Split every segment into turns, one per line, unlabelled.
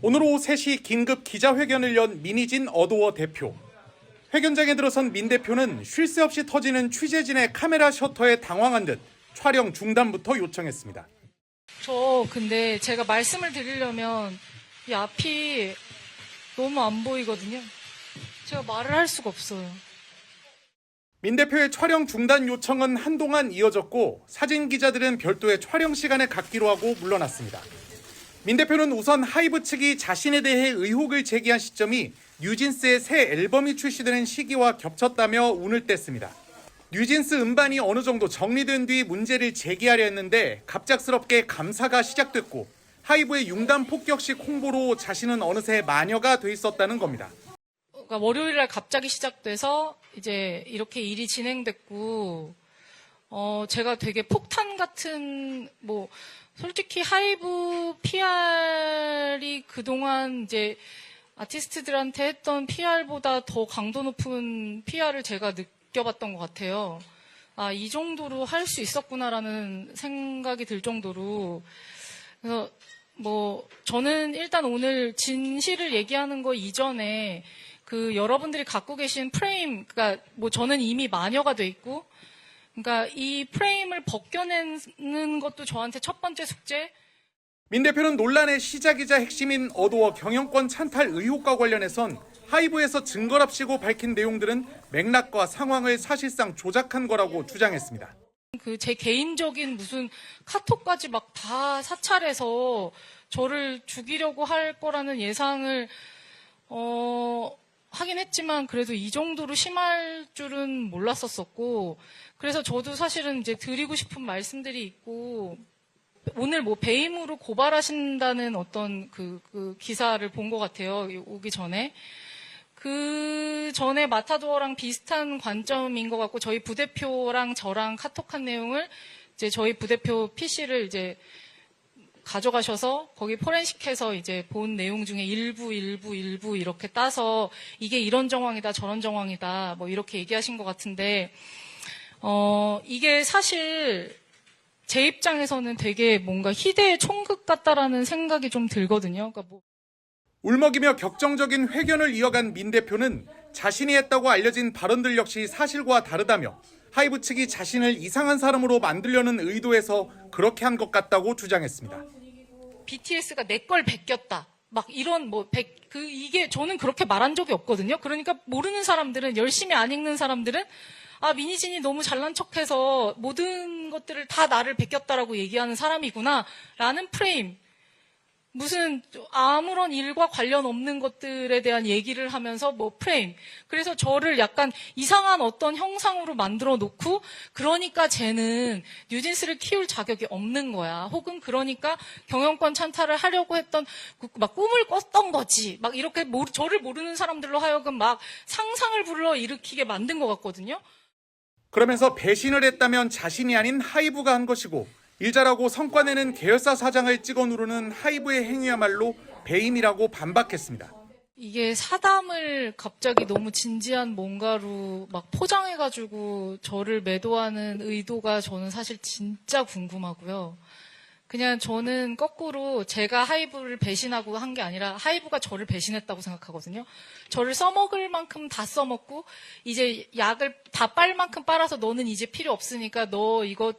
오늘 오후 3시 긴급 기자회견을 연 민희진 어도어 대표. 회견장에 들어선 민 대표는 쉴 새 없이 터지는 취재진의 카메라 셔터에 당황한 듯 촬영 중단부터 요청했습니다.
근데 제가 말씀을 드리려면 이 앞이 너무 안 보이거든요. 제가 말을 할 수가 없어요.
민 대표의 촬영 중단 요청은 한동안 이어졌고 사진 기자들은 별도의 촬영 시간을 갖기로 하고 물러났습니다. 민 대표는 우선 하이브 측이 자신에 대해 의혹을 제기한 시점이 뉴진스의 새 앨범이 출시되는 시기와 겹쳤다며 운을 뗐습니다. 뉴진스 음반이 어느 정도 정리된 뒤 문제를 제기하려 했는데 갑작스럽게 감사가 시작됐고 하이브의 융단 폭격식 홍보로 자신은 어느새 마녀가 돼 있었다는 겁니다.
그러니까 월요일날 갑자기 시작돼서 이제 이렇게 일이 진행됐고 제가 되게 폭탄 같은 솔직히 하이브 PR이 그동안 이제 아티스트들한테 했던 PR보다 더 강도 높은 PR을 제가 느껴봤던 것 같아요. 이 정도로 할 수 있었구나라는 생각이 들 정도로. 그래서 저는 일단 오늘 진실을 얘기하는 거 이전에 여러분들이 갖고 계신 프레임, 그러니까 저는 이미 마녀가 돼 있고, 그러니까 이 프레임을 벗겨내는 것도 저한테 첫 번째 숙제.
민 대표는 논란의 시작이자 핵심인 어도어 경영권 찬탈 의혹과 관련해선 하이브에서 증거랍시고 밝힌 내용들은 맥락과 상황을 사실상 조작한 거라고 주장했습니다.
제 개인적인 무슨 카톡까지 막 다 사찰해서 저를 죽이려고 할 거라는 예상을 하긴 했지만 그래도 이 정도로 심할 줄은 몰랐었고, 그래서 저도 사실은 이제 드리고 싶은 말씀들이 있고, 오늘 배임으로 고발하신다는 어떤 그 기사를 본 것 같아요. 오기 전에. 그 전에 마타도어랑 비슷한 관점인 것 같고, 저희 부대표랑 저랑 카톡한 내용을 이제 저희 부대표 PC를 이제 가져가셔서 거기 포렌식해서 이제 본 내용 중에 일부 이렇게 따서 이게 이런 정황이다 저런 정황이다 이렇게 얘기하신 것 같은데, 이게 사실 제 입장에서는 되게 뭔가 희대의 총극 같다라는 생각이 좀 들거든요. 그러니까
울먹이며 격정적인 회견을 이어간 민 대표는 자신이 했다고 알려진 발언들 역시 사실과 다르다며 하이브 측이 자신을 이상한 사람으로 만들려는 의도에서 그렇게 한 것 같다고 주장했습니다.
BTS가 내 걸 베꼈다. 이런 이게 저는 그렇게 말한 적이 없거든요. 그러니까 모르는 사람들은, 열심히 안 읽는 사람들은 민희진이 너무 잘난 척해서 모든 것들을 다 나를 베꼈다라고 얘기하는 사람이구나라는 프레임. 무슨 아무런 일과 관련 없는 것들에 대한 얘기를 하면서 프레임. 그래서 저를 약간 이상한 어떤 형상으로 만들어 놓고, 그러니까 쟤는 뉴진스를 키울 자격이 없는 거야. 혹은 그러니까 경영권 찬탈을 하려고 했던 꿈을 꿨던 거지. 이렇게 저를 모르는 사람들로 하여금 상상을 불러일으키게 만든 것 같거든요.
그러면서 배신을 했다면 자신이 아닌 하이브가 한 것이고, 일 잘하고 성과 내는 계열사 사장을 찍어 누르는 하이브의 행위야말로 배임이라고 반박했습니다.
이게 사담을 갑자기 너무 진지한 뭔가로 포장해가지고 저를 매도하는 의도가 저는 사실 진짜 궁금하고요. 그냥 저는 거꾸로 제가 하이브를 배신하고 한 게 아니라 하이브가 저를 배신했다고 생각하거든요. 저를 써먹을 만큼 다 써먹고 이제 약을 다 빨 만큼 빨아서 너는 이제 필요 없으니까 너 이거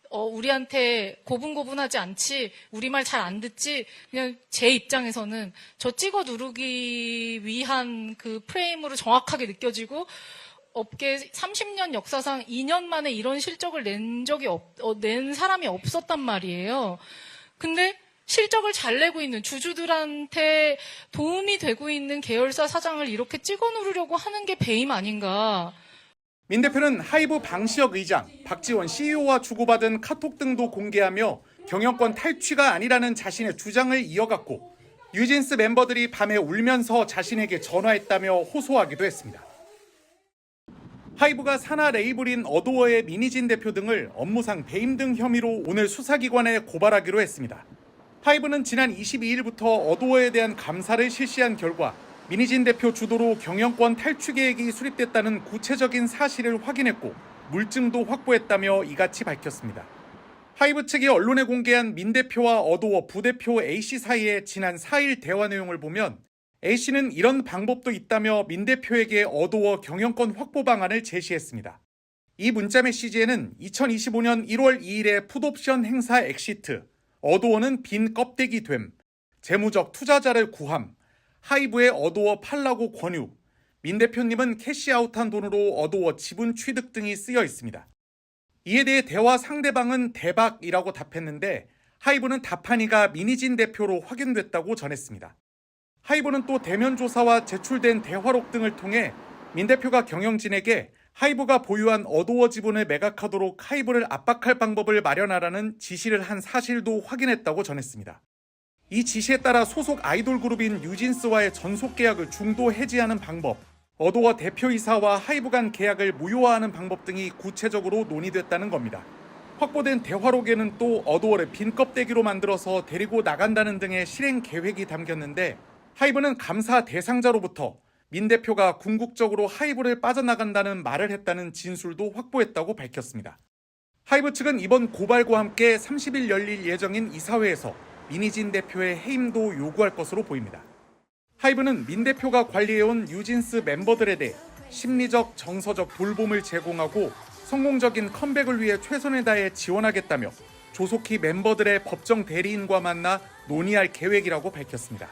우리한테 고분고분하지 않지, 우리말 잘 안 듣지, 그냥 제 입장에서는 저 찍어 누르기 위한 그 프레임으로 정확하게 느껴지고, 업계 30년 역사상 2년 만에 이런 실적을 낸 사람이 없었단 말이에요. 근데 실적을 잘 내고 있는, 주주들한테 도움이 되고 있는 계열사 사장을 이렇게 찍어 누르려고 하는 게 배임 아닌가.
민 대표는 하이브 방시혁 의장, 박지원 CEO와 주고받은 카톡 등도 공개하며 경영권 탈취가 아니라는 자신의 주장을 이어갔고, 뉴진스 멤버들이 밤에 울면서 자신에게 전화했다며 호소하기도 했습니다. 하이브가 산하 레이블인 어도어의 민희진 대표 등을 업무상 배임 등 혐의로 오늘 수사기관에 고발하기로 했습니다. 하이브는 지난 22일부터 어도어에 대한 감사를 실시한 결과 민희진 대표 주도로 경영권 탈취 계획이 수립됐다는 구체적인 사실을 확인했고 물증도 확보했다며 이같이 밝혔습니다. 하이브 측이 언론에 공개한 민 대표와 어도어 부대표 A씨 사이의 지난 4일 대화 내용을 보면 A씨는 이런 방법도 있다며 민 대표에게 어도어 경영권 확보 방안을 제시했습니다. 이 문자 메시지에는 2025년 1월 2일에 풋옵션 행사 엑시트, 어도어는 빈 껍데기 됨, 재무적 투자자를 구함, 하이브의 어도어 팔라고 권유, 민 대표님은 캐시아웃한 돈으로 어도어 지분 취득 등이 쓰여 있습니다. 이에 대해 대화 상대방은 대박이라고 답했는데 하이브는 답하니가 민희진 대표로 확인됐다고 전했습니다. 하이브는 또 대면 조사와 제출된 대화록 등을 통해 민 대표가 경영진에게 하이브가 보유한 어도어 지분을 매각하도록 하이브를 압박할 방법을 마련하라는 지시를 한 사실도 확인했다고 전했습니다. 이 지시에 따라 소속 아이돌 그룹인 뉴진스와의 전속 계약을 중도 해지하는 방법, 어도어 대표이사와 하이브 간 계약을 무효화하는 방법 등이 구체적으로 논의됐다는 겁니다. 확보된 대화록에는 또 어도어를 빈 껍데기로 만들어서 데리고 나간다는 등의 실행 계획이 담겼는데 하이브는 감사 대상자로부터 민 대표가 궁극적으로 하이브를 빠져나간다는 말을 했다는 진술도 확보했다고 밝혔습니다. 하이브 측은 이번 고발과 함께 30일 열릴 예정인 이사회에서 민희진 대표의 해임도 요구할 것으로 보입니다. 하이브는 민 대표가 관리해온 뉴진스 멤버들에 대해 심리적, 정서적 돌봄을 제공하고 성공적인 컴백을 위해 최선을 다해 지원하겠다며 조속히 멤버들의 법정 대리인과 만나 논의할 계획이라고 밝혔습니다.